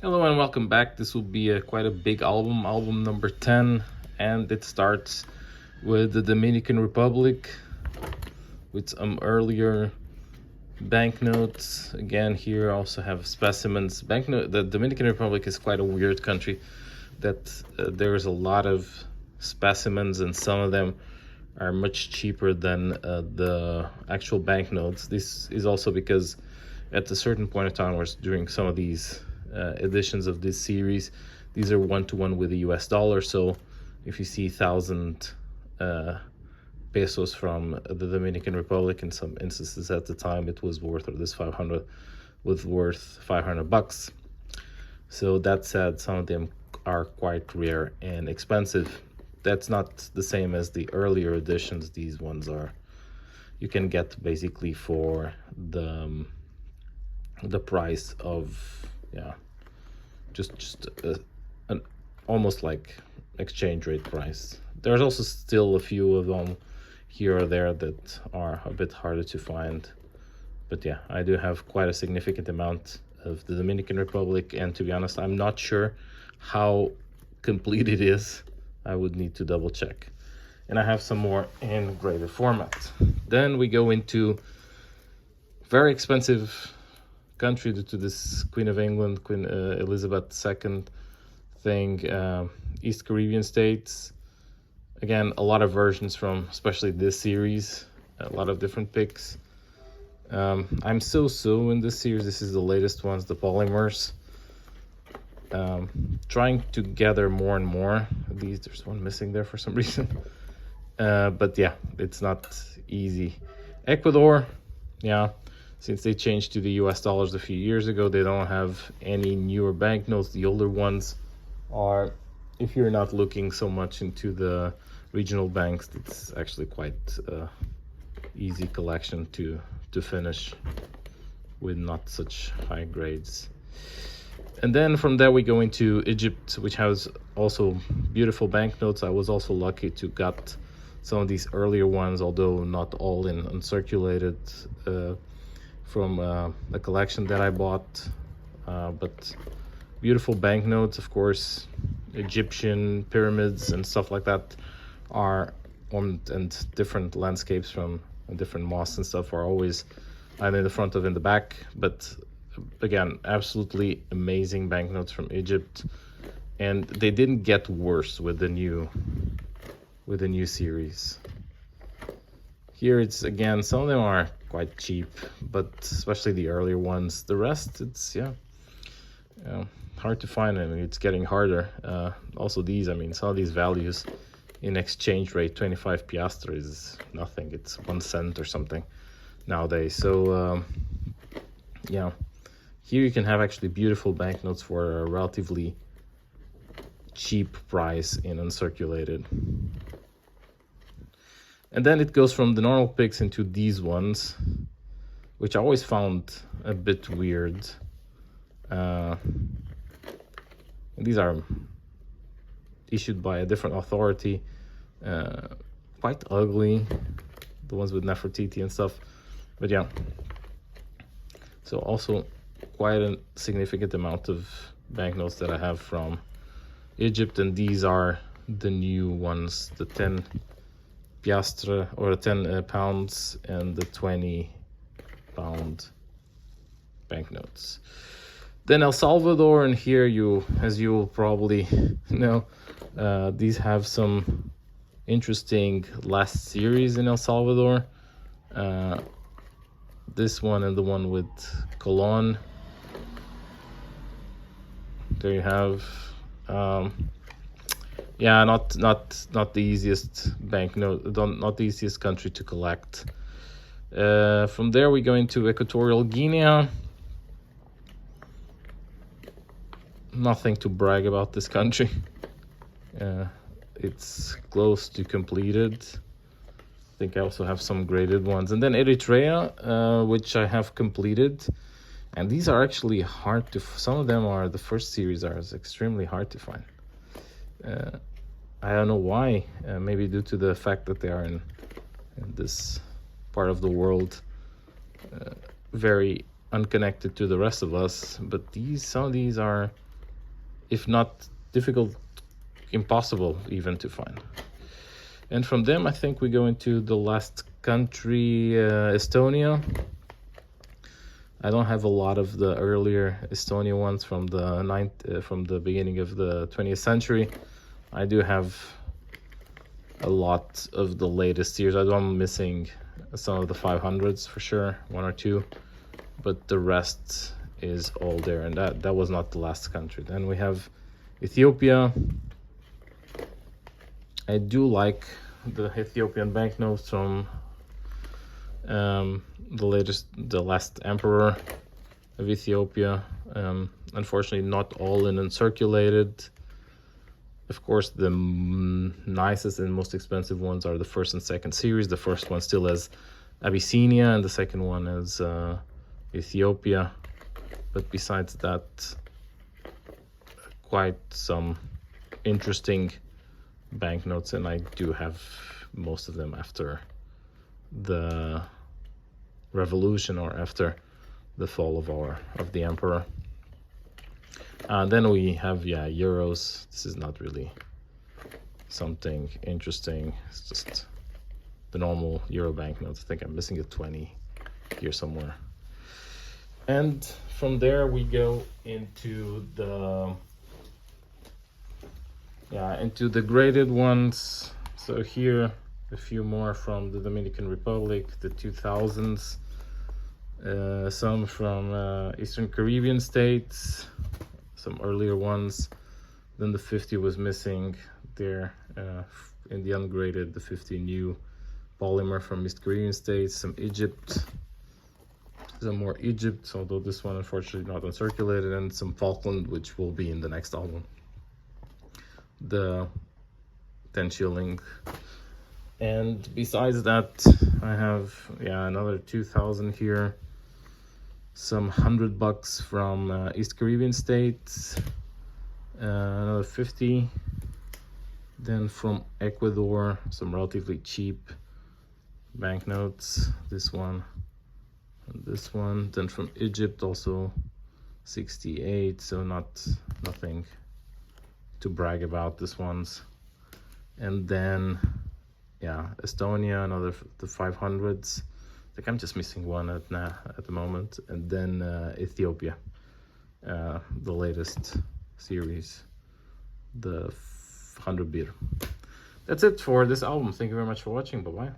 Hello and welcome back. This will be quite a big album number 10, and it starts with the Dominican Republic with some earlier banknotes. Again, here also have specimens. Banknote. The Dominican Republic is quite a weird country that there's a lot of specimens, and some of them are much cheaper than the actual banknotes. This is also because at a certain point of time, or during some of these editions of this series, these are one-to-one with the US dollar. So if you see 1,000 pesos from the Dominican Republic, in some instances at the time it was worth, or this 500 was worth $500. So that said, some of them are quite rare and expensive. That's not the same as the earlier editions. These ones are, you can get basically for the price of, yeah, just an almost like exchange rate price. There's also still a few of them here or there that are a bit harder to find, but yeah, I do have quite a significant amount of the Dominican Republic, and to be honest, I'm not sure how complete it is. I would need to double check. And I have some more in greater format. Then we go into very expensive country due to this Queen of England, Queen Elizabeth II thing, East Caribbean states. Again, a lot of versions from especially this series, a lot of different picks. I'm so in this series. This is the latest ones, the polymers. Trying to gather more and more of these. There's one missing there for some reason. But yeah, it's not easy. Ecuador, yeah, since they changed to the US dollars a few years ago, they don't have any newer banknotes. The older ones are, if you're not looking so much into the regional banks, it's actually quite easy collection to finish with not such high grades. And then from there we go into Egypt, which has also beautiful banknotes. I was also lucky to get some of these earlier ones, although not all in uncirculated, from a collection that I bought. But beautiful banknotes, of course. Egyptian pyramids and stuff like that are and different landscapes from different mosques and stuff are always either in the front or in the back. But again, absolutely amazing banknotes from Egypt, and they didn't get worse with the new series. Here it's, again, some of them are quite cheap, but especially the earlier ones. The rest, it's hard to find, and it's getting harder. Also these, I mean, some of these values in exchange rate, 25 piastres is nothing. It's 1 cent or something nowadays. So yeah, here you can have actually beautiful banknotes for a relatively cheap price in uncirculated. And then it goes from the normal picks into these ones, which I always found a bit weird. These are issued by a different authority, quite ugly, the ones with Nefertiti and stuff, but yeah. So also quite a significant amount of banknotes that I have from Egypt, and these are the new ones, the 10 piastre or 10 pounds and the 20 pound banknotes. Then El Salvador, and here as you will probably know, these have some interesting last series in El Salvador. This one and the one with Colon. There you have. Yeah, not the easiest banknote, not the easiest country to collect. From there we go into Equatorial Guinea. Nothing to brag about this country. It's close to completed. I think I also have some graded ones. And then Eritrea, which I have completed. And these are actually hard to, some of them are, the first series are extremely hard to find. I don't know why, maybe due to the fact that they are in this part of the world, very unconnected to the rest of us. But some of these are if not difficult, impossible even to find. And from them, I think we go into the last country, Estonia. I don't have a lot of the earlier Estonia ones from the beginning of the 20th century. I do have a lot of the latest years. I'm missing some of the 500s for sure, one or two, but the rest is all there, and that was not the last country. Then we have Ethiopia. I do like the Ethiopian banknotes from the last emperor of Ethiopia. Unfortunately, not all in uncirculated. Of course, the nicest and most expensive ones are the first and second series. The first one still has Abyssinia, and the second one is Ethiopia. But besides that, quite some interesting banknotes, and I do have most of them after the revolution or after the fall of the emperor. Then we have euros. This is not really something interesting. It's just the normal euro banknotes. I think I'm missing a 20 here somewhere. And from there we go into the graded ones. So here a few more from the Dominican Republic, the 2000s, some from Eastern Caribbean states, some earlier ones. Then the 50 was missing there in the ungraded, the 50 new polymer from East Caribbean states, some Egypt, some more Egypt, although this one unfortunately not uncirculated, and some Falkland, which will be in the next album. The 10 shilling. And besides that, I have another 2000 here, some $100 from East Caribbean states, another 50. Then from Ecuador, some relatively cheap banknotes, this one and this one. Then from Egypt also 68, so nothing to brag about, this ones. And then Estonia, another the 500s. I think I'm just missing one at the moment. And then Ethiopia, the latest series, the 100 bir. That's it for this album. Thank you very much for watching. Bye bye.